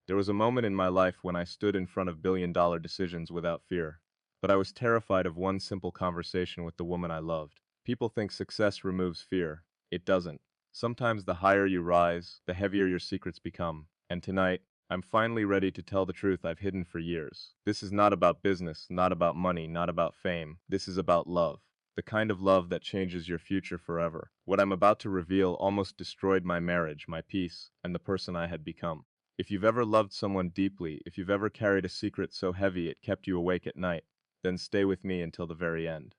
There was a moment in my life when I stood in front of billion-dollar decisions without fear. But I was terrified of one simple conversation with the woman I loved. People think success removes fear. It doesn't. Sometimes the higher you rise, the heavier your secrets become. And tonight, I'm finally ready to tell the truth I've hidden for years. This is not about business, not about money, not about fame. This is about love. The kind of love that changes your future forever. What I'm about to reveal almost destroyed my marriage, my peace, and the person I had become. If you've ever loved someone deeply, if you've ever carried a secret so heavy it kept you awake at night, then stay with me until the very end.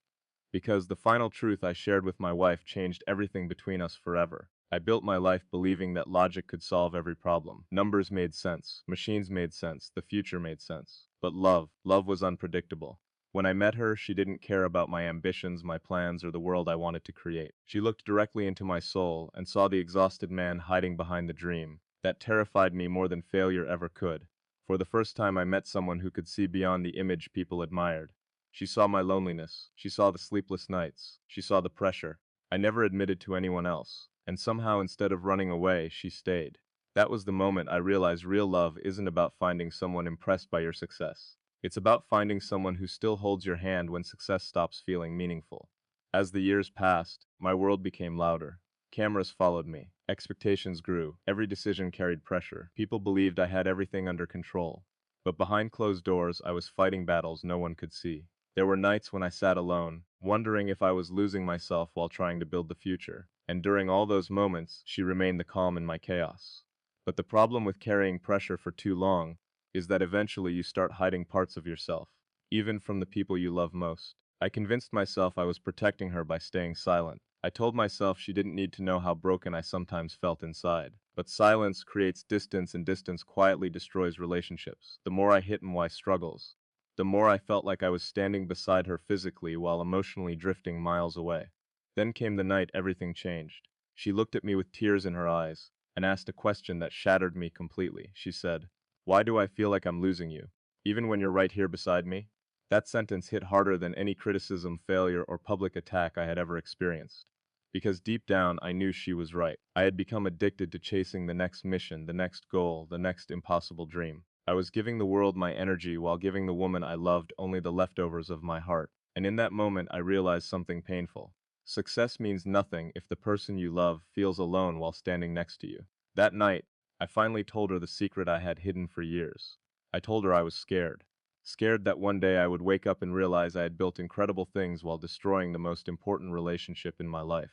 Because the final truth I shared with my wife changed everything between us forever. I built my life believing that logic could solve every problem. Numbers made sense, machines made sense, the future made sense. But love was unpredictable. When I met her, she didn't care about my ambitions, my plans, or the world I wanted to create. She looked directly into my soul and saw the exhausted man hiding behind the dream. That terrified me more than failure ever could. For the first time I met someone who could see beyond the image people admired. She saw my loneliness, she saw the sleepless nights, she saw the pressure I never admitted to anyone else, and somehow instead of running away, she stayed. That was the moment I realized real love isn't about finding someone impressed by your success. It's about finding someone who still holds your hand when success stops feeling meaningful. As the years passed, my world became louder. Cameras followed me. Expectations grew. Every decision carried pressure. People believed I had everything under control. But behind closed doors, I was fighting battles no one could see. There were nights when I sat alone, wondering if I was losing myself while trying to build the future. And during all those moments, she remained the calm in my chaos. But the problem with carrying pressure for too long is that eventually you start hiding parts of yourself, even from the people you love most. I convinced myself I was protecting her by staying silent. I told myself she didn't need to know how broken I sometimes felt inside. But silence creates distance, and distance quietly destroys relationships. The more I hid my struggles, the more I felt like I was standing beside her physically while emotionally drifting miles away. Then came the night everything changed. She looked at me with tears in her eyes and asked a question that shattered me completely. She said, "Why do I feel like I'm losing you, even when you're right here beside me?" That sentence hit harder than any criticism, failure, or public attack I had ever experienced. Because deep down, I knew she was right. I had become addicted to chasing the next mission, the next goal, the next impossible dream. I was giving the world my energy while giving the woman I loved only the leftovers of my heart. And in that moment, I realized something painful. Success means nothing if the person you love feels alone while standing next to you. That night, I finally told her the secret I had hidden for years. I told her I was scared. Scared that one day I would wake up and realize I had built incredible things while destroying the most important relationship in my life.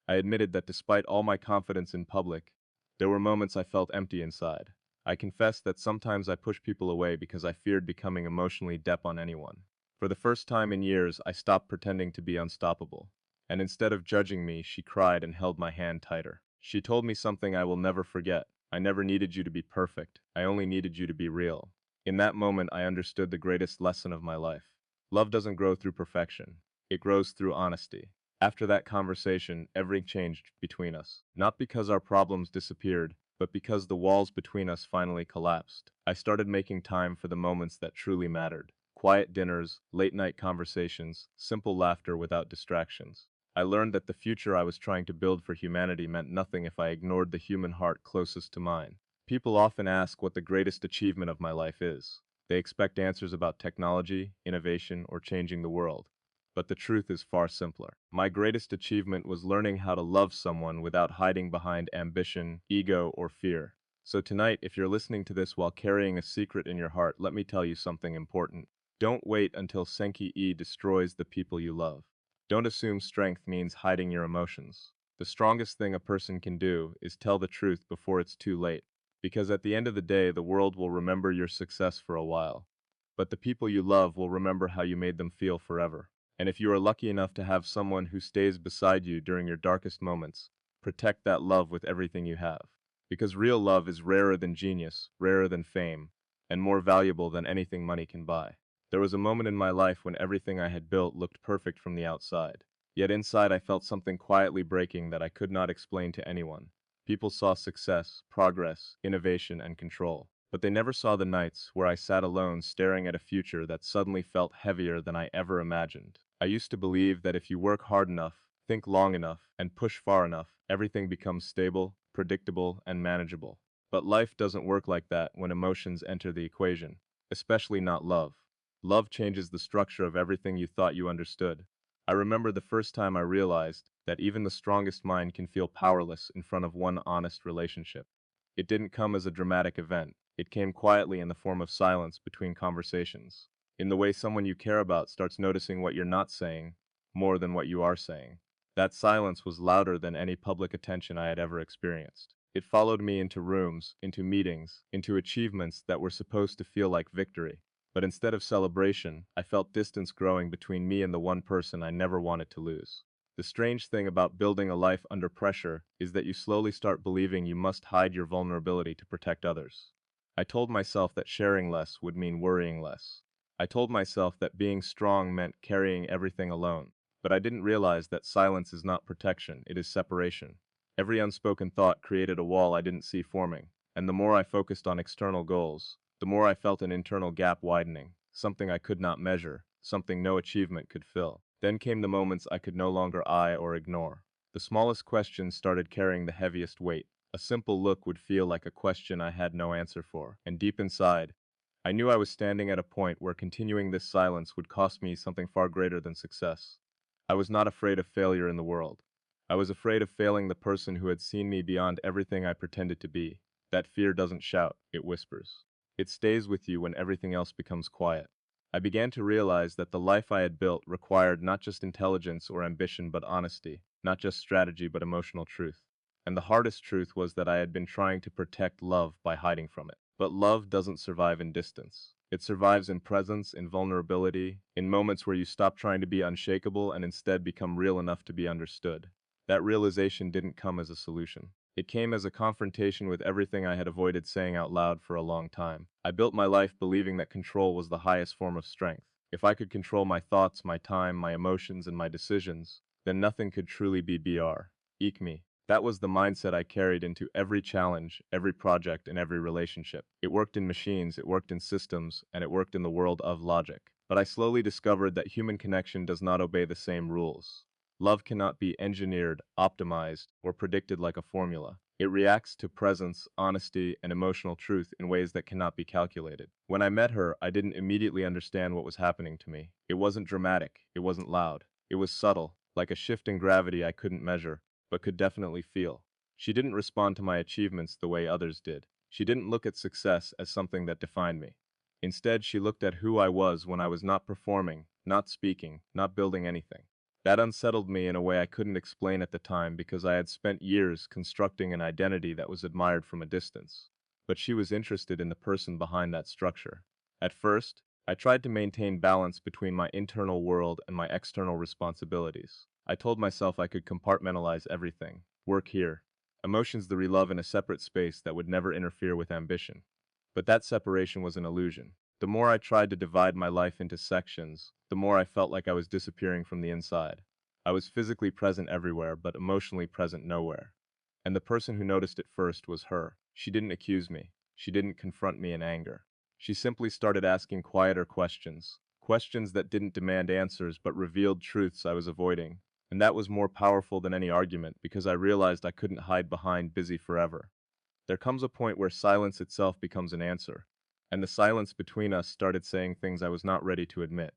I admitted that despite all my confidence in public, there were moments I felt empty inside. I confessed that sometimes I pushed people away because I feared becoming emotionally dep on anyone. For the first time in years, I stopped pretending to be unstoppable. And instead of judging me, she cried and held my hand tighter. She told me something I will never forget. I never needed you to be perfect. I only needed you to be real. In that moment, I understood the greatest lesson of my life. Love doesn't grow through perfection. It grows through honesty. After that conversation, everything changed between us. Not because our problems disappeared, but because the walls between us finally collapsed. I started making time for the moments that truly mattered. Quiet dinners, late-night conversations, simple laughter without distractions. I learned that the future I was trying to build for humanity meant nothing if I ignored the human heart closest to mine. People often ask what the greatest achievement of my life is. They expect answers about technology, innovation, or changing the world. But the truth is far simpler. My greatest achievement was learning how to love someone without hiding behind ambition, ego, or fear. So tonight, if you're listening to this while carrying a secret in your heart, let me tell you something important. Don't wait until Senki-e destroys the people you love. Don't assume strength means hiding your emotions. The strongest thing a person can do is tell the truth before it's too late. Because at the end of the day, the world will remember your success for a while. But the people you love will remember how you made them feel forever. And if you are lucky enough to have someone who stays beside you during your darkest moments, protect that love with everything you have. Because real love is rarer than genius, rarer than fame, and more valuable than anything money can buy. There was a moment in my life when everything I had built looked perfect from the outside. Yet inside I felt something quietly breaking that I could not explain to anyone. People saw success, progress, innovation, and control. But they never saw the nights where I sat alone staring at a future that suddenly felt heavier than I ever imagined. I used to believe that if you work hard enough, think long enough, and push far enough, everything becomes stable, predictable, and manageable. But life doesn't work like that when emotions enter the equation, especially not love. Love changes the structure of everything you thought you understood. I remember the first time I realized that even the strongest mind can feel powerless in front of one honest relationship. It didn't come as a dramatic event. It came quietly in the form of silence between conversations, in the way someone you care about starts noticing what you're not saying more than what you are saying. That silence was louder than any public attention I had ever experienced. It followed me into rooms, into meetings, into achievements that were supposed to feel like victory. But instead of celebration, I felt distance growing between me and the one person I never wanted to lose. The strange thing about building a life under pressure is that you slowly start believing you must hide your vulnerability to protect others. I told myself that sharing less would mean worrying less. I told myself that being strong meant carrying everything alone. But I didn't realize that silence is not protection, it is separation. Every unspoken thought created a wall I didn't see forming, and the more I focused on external goals, the more I felt an internal gap widening, something I could not measure, something no achievement could fill. Then came the moments I could no longer eye or ignore. The smallest questions started carrying the heaviest weight. A simple look would feel like a question I had no answer for, and deep inside, I knew I was standing at a point where continuing this silence would cost me something far greater than success. I was not afraid of failure in the world. I was afraid of failing the person who had seen me beyond everything I pretended to be. That fear doesn't shout, it whispers. It stays with you when everything else becomes quiet. I began to realize that the life I had built required not just intelligence or ambition but honesty, not just strategy but emotional truth. And the hardest truth was that I had been trying to protect love by hiding from it. But love doesn't survive in distance. It survives in presence, in vulnerability, in moments where you stop trying to be unshakable and instead become real enough to be understood. That realization didn't come as a solution. It came as a confrontation with everything I had avoided saying out loud for a long time. I built my life believing that control was the highest form of strength. If I could control my thoughts, my time, my emotions, and my decisions, then nothing could truly be Eek me. That was the mindset I carried into every challenge, every project, and every relationship. It worked in machines, it worked in systems, and it worked in the world of logic. But I slowly discovered that human connection does not obey the same rules. Love cannot be engineered, optimized, or predicted like a formula. It reacts to presence, honesty, and emotional truth in ways that cannot be calculated. When I met her, I didn't immediately understand what was happening to me. It wasn't dramatic, it wasn't loud. It was subtle, like a shift in gravity I couldn't measure, but could definitely feel. She didn't respond to my achievements the way others did. She didn't look at success as something that defined me. Instead, she looked at who I was when I was not performing, not speaking, not building anything. That unsettled me in a way I couldn't explain at the time because I had spent years constructing an identity that was admired from a distance. But she was interested in the person behind that structure. At first, I tried to maintain balance between my internal world and my external responsibilities. I told myself I could compartmentalize everything, work here, emotions the love in a separate space that would never interfere with ambition. But that separation was an illusion. The more I tried to divide my life into sections, the more I felt like I was disappearing from the inside. I was physically present everywhere, but emotionally present nowhere. And the person who noticed it first was her. She didn't accuse me. She didn't confront me in anger. She simply started asking quieter questions, questions that didn't demand answers but revealed truths I was avoiding. And that was more powerful than any argument because I realized I couldn't hide behind busy forever. There comes a point where silence itself becomes an answer, and the silence between us started saying things I was not ready to admit.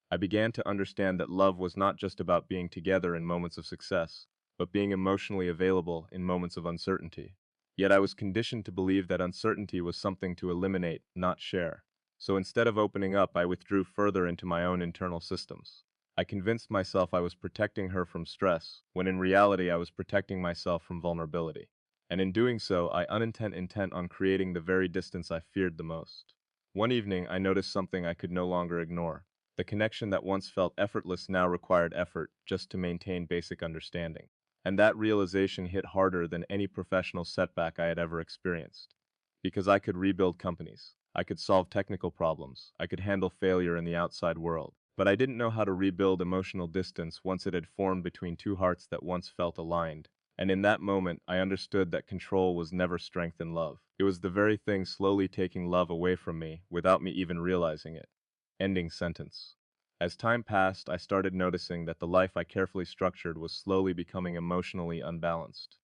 I began to understand that love was not just about being together in moments of success, but being emotionally available in moments of uncertainty. Yet I was conditioned to believe that uncertainty was something to eliminate, not share. So instead of opening up, I withdrew further into my own internal systems. I convinced myself I was protecting her from stress, when in reality I was protecting myself from vulnerability. And in doing so, I intent on creating the very distance I feared the most. One evening, I noticed something I could no longer ignore. The connection that once felt effortless now required effort just to maintain basic understanding. And that realization hit harder than any professional setback I had ever experienced. Because I could rebuild companies, I could solve technical problems, I could handle failure in the outside world. But I didn't know how to rebuild emotional distance once it had formed between two hearts that once felt aligned. And in that moment, I understood that control was never strength in love. It was the very thing slowly taking love away from me without me even realizing it. Ending sentence. As time passed, I started noticing that the life I carefully structured was slowly becoming emotionally unbalanced.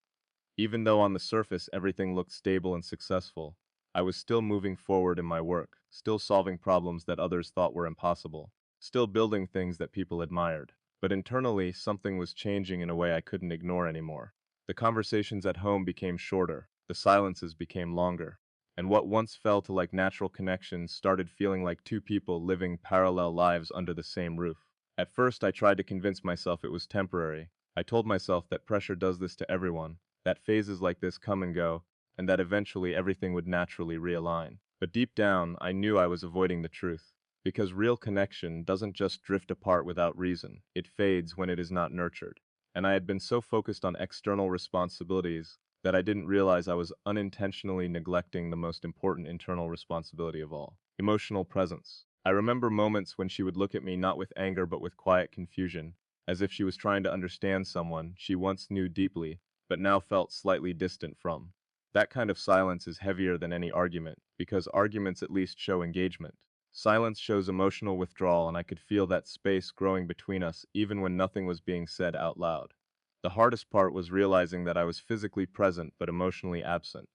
Even though on the surface everything looked stable and successful, I was still moving forward in my work, still solving problems that others thought were impossible, still building things that people admired. But internally, something was changing in a way I couldn't ignore anymore. The conversations at home became shorter, the silences became longer, and what once felt like natural connections started feeling like two people living parallel lives under the same roof. At first, I tried to convince myself it was temporary. I told myself that pressure does this to everyone, that phases like this come and go, and that eventually everything would naturally realign. But deep down, I knew I was avoiding the truth. Because real connection doesn't just drift apart without reason, it fades when it is not nurtured. And I had been so focused on external responsibilities that I didn't realize I was unintentionally neglecting the most important internal responsibility of all: emotional presence. I remember moments when she would look at me not with anger but with quiet confusion, as if she was trying to understand someone she once knew deeply, but now felt slightly distant from. That kind of silence is heavier than any argument, because arguments at least show engagement. Silence shows emotional withdrawal, and I could feel that space growing between us even when nothing was being said out loud. The hardest part was realizing that I was physically present but emotionally absent.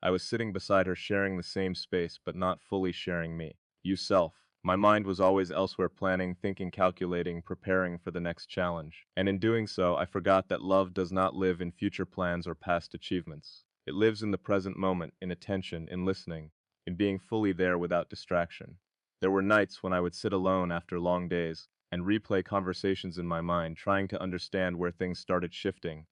I was sitting beside her sharing the same space but not fully sharing me. You self. My mind was always elsewhere, planning, thinking, calculating, preparing for the next challenge. And in doing so, I forgot that love does not live in future plans or past achievements. It lives in the present moment, in attention, in listening, in being fully there without distraction. There were nights when I would sit alone after long days and replay conversations in my mind, trying to understand where things started shifting.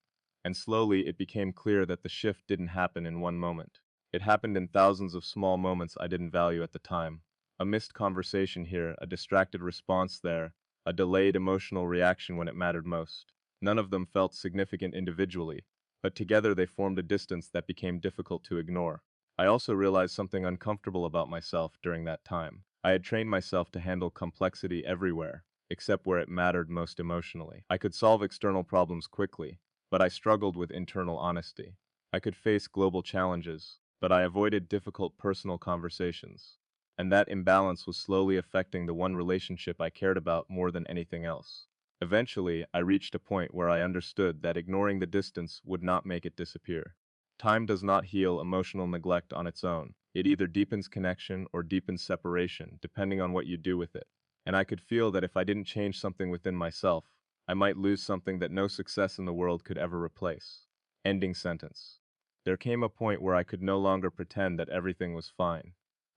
And slowly it became clear that the shift didn't happen in one moment. It happened in thousands of small moments I didn't value at the time. A missed conversation here, a distracted response there, a delayed emotional reaction when it mattered most. None of them felt significant individually, but together they formed a distance that became difficult to ignore. I also realized something uncomfortable about myself during that time. I had trained myself to handle complexity everywhere, except where it mattered most emotionally. I could solve external problems quickly, but I struggled with internal honesty. I could face global challenges, but I avoided difficult personal conversations. And that imbalance was slowly affecting the one relationship I cared about more than anything else. Eventually, I reached a point where I understood that ignoring the distance would not make it disappear. Time does not heal emotional neglect on its own. It either deepens connection or deepens separation, depending on what you do with it. And I could feel that if I didn't change something within myself, I might lose something that no success in the world could ever replace. Ending sentence. There came a point where I could no longer pretend that everything was fine,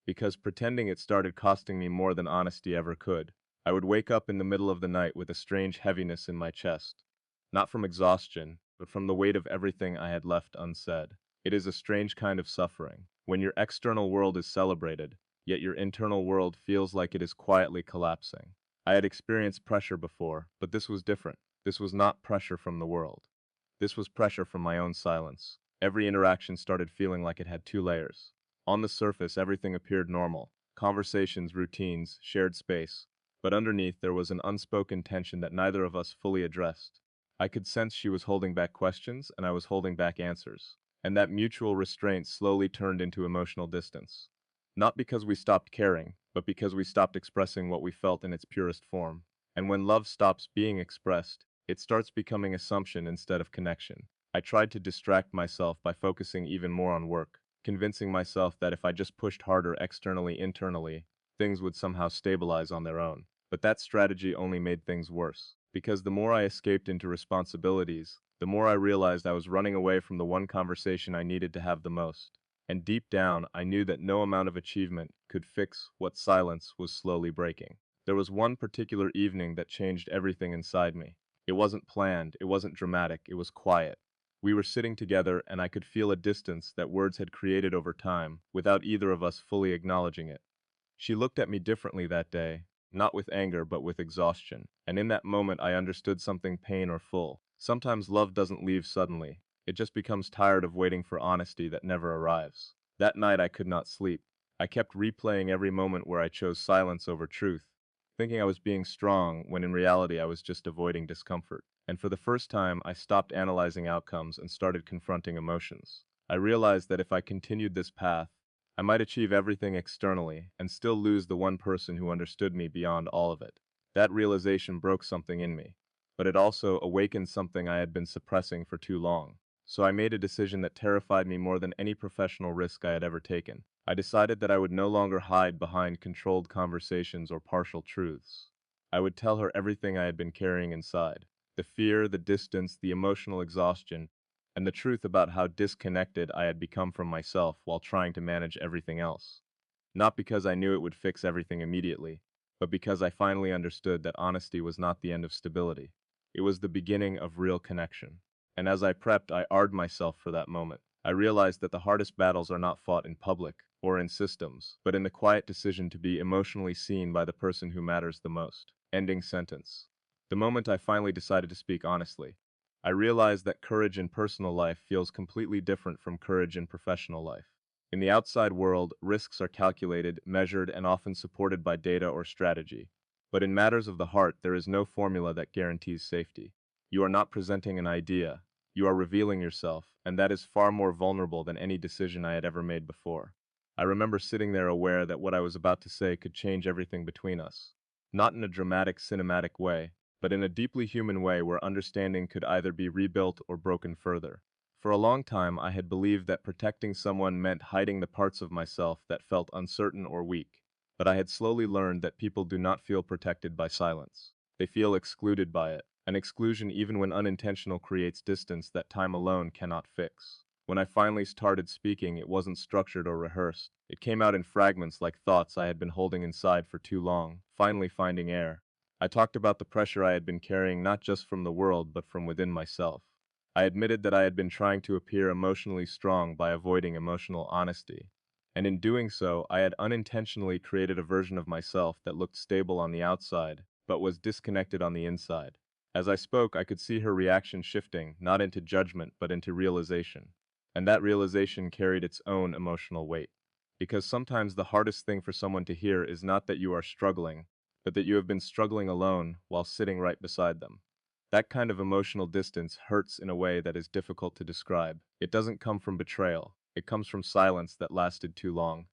because pretending it started costing me more than honesty ever could. I would wake up in the middle of the night with a strange heaviness in my chest, not from exhaustion, but from the weight of everything I had left unsaid. It is a strange kind of suffering, when your external world is celebrated, yet your internal world feels like it is quietly collapsing. I had experienced pressure before, but this was different. This was not pressure from the world. This was pressure from my own silence. Every interaction started feeling like it had two layers. On the surface, everything appeared normal: conversations, routines, shared space. But underneath, there was an unspoken tension that neither of us fully addressed. I could sense she was holding back questions, and I was holding back answers. And that mutual restraint slowly turned into emotional distance. Not because we stopped caring, but because we stopped expressing what we felt in its purest form. And when love stops being expressed, it starts becoming assumption instead of connection. I tried to distract myself by focusing even more on work, convincing myself that if I just pushed harder externally, internally, things would somehow stabilize on their own. But that strategy only made things worse, because the more I escaped into responsibilities, the more I realized I was running away from the one conversation I needed to have the most. And deep down, I knew that no amount of achievement could fix what silence was slowly breaking. There was one particular evening that changed everything inside me. It wasn't planned, it wasn't dramatic, it was quiet. We were sitting together, and I could feel a distance that words had created over time, without either of us fully acknowledging it. She looked at me differently that day, not with anger but with exhaustion, and in that moment I understood something: pain or full. Sometimes love doesn't leave suddenly, it just becomes tired of waiting for honesty that never arrives. That night I could not sleep. I kept replaying every moment where I chose silence over truth, thinking I was being strong when in reality I was just avoiding discomfort. And for the first time, I stopped analyzing outcomes and started confronting emotions. I realized that if I continued this path, I might achieve everything externally and still lose the one person who understood me beyond all of it. That realization broke something in me, but it also awakened something I had been suppressing for too long. So I made a decision that terrified me more than any professional risk I had ever taken. I decided that I would no longer hide behind controlled conversations or partial truths. I would tell her everything I had been carrying inside. The fear, the distance, the emotional exhaustion, and the truth about how disconnected I had become from myself while trying to manage everything else. Not because I knew it would fix everything immediately, but because I finally understood that honesty was not the end of stability. It was the beginning of real connection. And as I prepped, I armed myself for that moment. I realized that the hardest battles are not fought in public or in systems, but in the quiet decision to be emotionally seen by the person who matters the most. Ending sentence. The moment I finally decided to speak honestly, I realized that courage in personal life feels completely different from courage in professional life. In the outside world, risks are calculated, measured, and often supported by data or strategy. But in matters of the heart, there is no formula that guarantees safety. You are not presenting an idea, you are revealing yourself, and that is far more vulnerable than any decision I had ever made before. I remember sitting there aware that what I was about to say could change everything between us. Not in a dramatic, cinematic way, but in a deeply human way where understanding could either be rebuilt or broken further. For a long time, I had believed that protecting someone meant hiding the parts of myself that felt uncertain or weak. But I had slowly learned that people do not feel protected by silence. They feel excluded by it. An exclusion, even when unintentional, creates distance that time alone cannot fix. When I finally started speaking, it wasn't structured or rehearsed. It came out in fragments like thoughts I had been holding inside for too long, finally finding air. I talked about the pressure I had been carrying not just from the world but from within myself. I admitted that I had been trying to appear emotionally strong by avoiding emotional honesty. And in doing so, I had unintentionally created a version of myself that looked stable on the outside, but was disconnected on the inside. As I spoke, I could see her reaction shifting, not into judgment, but into realization. And that realization carried its own emotional weight. Because sometimes the hardest thing for someone to hear is not that you are struggling, but that you have been struggling alone while sitting right beside them. That kind of emotional distance hurts in a way that is difficult to describe. It doesn't come from betrayal. It comes from silence that lasted too long.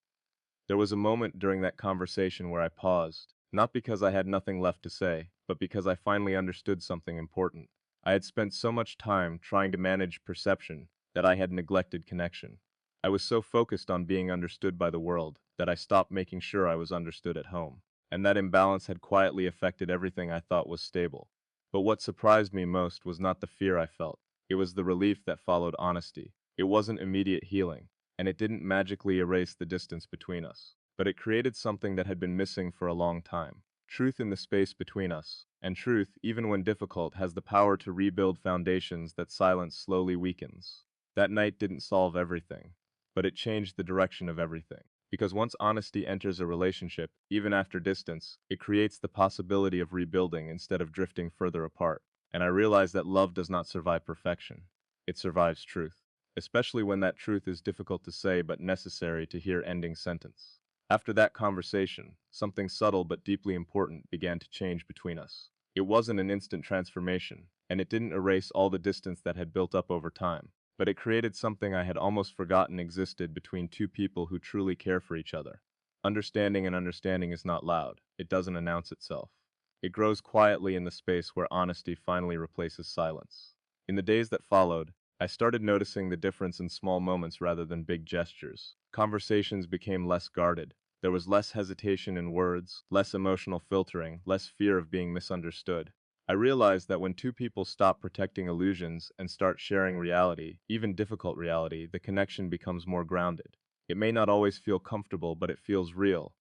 There was a moment during that conversation where I paused, not because I had nothing left to say, but because I finally understood something important. I had spent so much time trying to manage perception that I had neglected connection. I was so focused on being understood by the world that I stopped making sure I was understood at home. And that imbalance had quietly affected everything I thought was stable. But what surprised me most was not the fear I felt. It was the relief that followed honesty. It wasn't immediate healing, and it didn't magically erase the distance between us. But it created something that had been missing for a long time. Truth in the space between us. And truth, even when difficult, has the power to rebuild foundations that silence slowly weakens. That night didn't solve everything, but it changed the direction of everything. Because once honesty enters a relationship, even after distance, it creates the possibility of rebuilding instead of drifting further apart. And I realized that love does not survive perfection. It survives truth. Especially when that truth is difficult to say but necessary to hear. Ending sentence. After that conversation, something subtle but deeply important began to change between us. It wasn't an instant transformation, and it didn't erase all the distance that had built up over time, but it created something I had almost forgotten existed between two people who truly care for each other. Understanding is not loud. It doesn't announce itself. It grows quietly in the space where honesty finally replaces silence. In the days that followed, I started noticing the difference in small moments rather than big gestures. Conversations became less guarded. There was less hesitation in words, less emotional filtering, less fear of being misunderstood. I realized that when two people stop protecting illusions and start sharing reality, even difficult reality, the connection becomes more grounded. It may not always feel comfortable, but it feels real.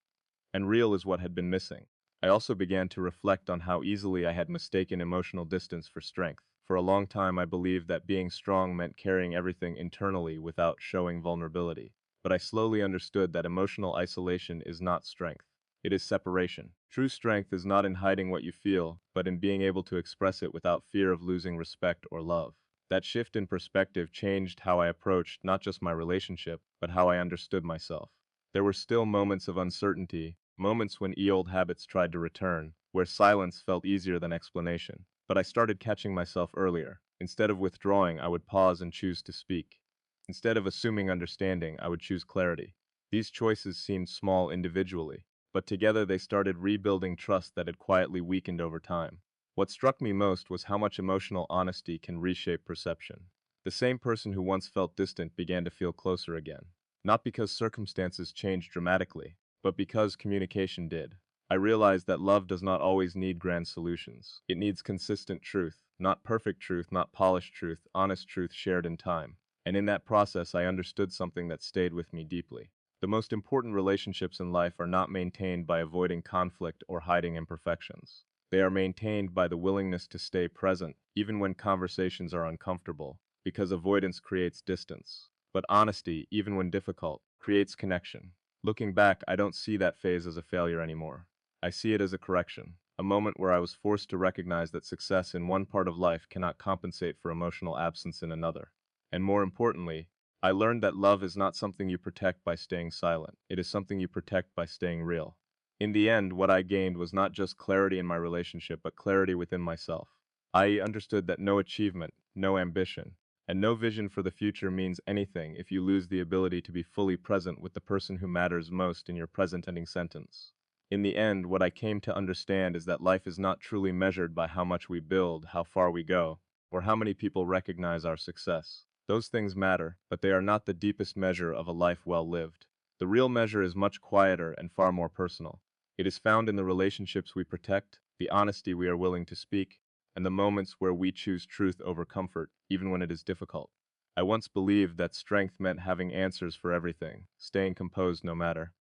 And real is what had been missing. I also began to reflect on how easily I had mistaken emotional distance for strength. For a long time, I believed that being strong meant carrying everything internally without showing vulnerability. But I slowly understood that emotional isolation is not strength. It is separation. True strength is not in hiding what you feel, but in being able to express it without fear of losing respect or love. That shift in perspective changed how I approached not just my relationship, but how I understood myself. There were still moments of uncertainty, moments when old habits tried to return, where silence felt easier than explanation. But I started catching myself earlier. Instead of withdrawing, I would pause and choose to speak. Instead of assuming understanding, I would choose clarity. These choices seemed small individually, but together they started rebuilding trust that had quietly weakened over time. What struck me most was how much emotional honesty can reshape perception. The same person who once felt distant began to feel closer again. Not because circumstances changed dramatically, but because communication did. I realized that love does not always need grand solutions. It needs consistent truth, not perfect truth, not polished truth, honest truth shared in time. And in that process, I understood something that stayed with me deeply. The most important relationships in life are not maintained by avoiding conflict or hiding imperfections. They are maintained by the willingness to stay present, even when conversations are uncomfortable, because avoidance creates distance. But honesty, even when difficult, creates connection. Looking back, I don't see that phase as a failure anymore. I see it as a correction, a moment where I was forced to recognize that success in one part of life cannot compensate for emotional absence in another. And more importantly, I learned that love is not something you protect by staying silent. It is something you protect by staying real. In the end, what I gained was not just clarity in my relationship, but clarity within myself. I understood that no achievement, no ambition, and no vision for the future means anything if you lose the ability to be fully present with the person who matters most in your present ending sentence. In the end, what I came to understand is that life is not truly measured by how much we build, how far we go, or how many people recognize our success. Those things matter, but they are not the deepest measure of a life well lived. The real measure is much quieter and far more personal. It is found in the relationships we protect, the honesty we are willing to speak, and the moments where we choose truth over comfort, even when it is difficult. I once believed that strength meant having answers for everything, staying composed no matter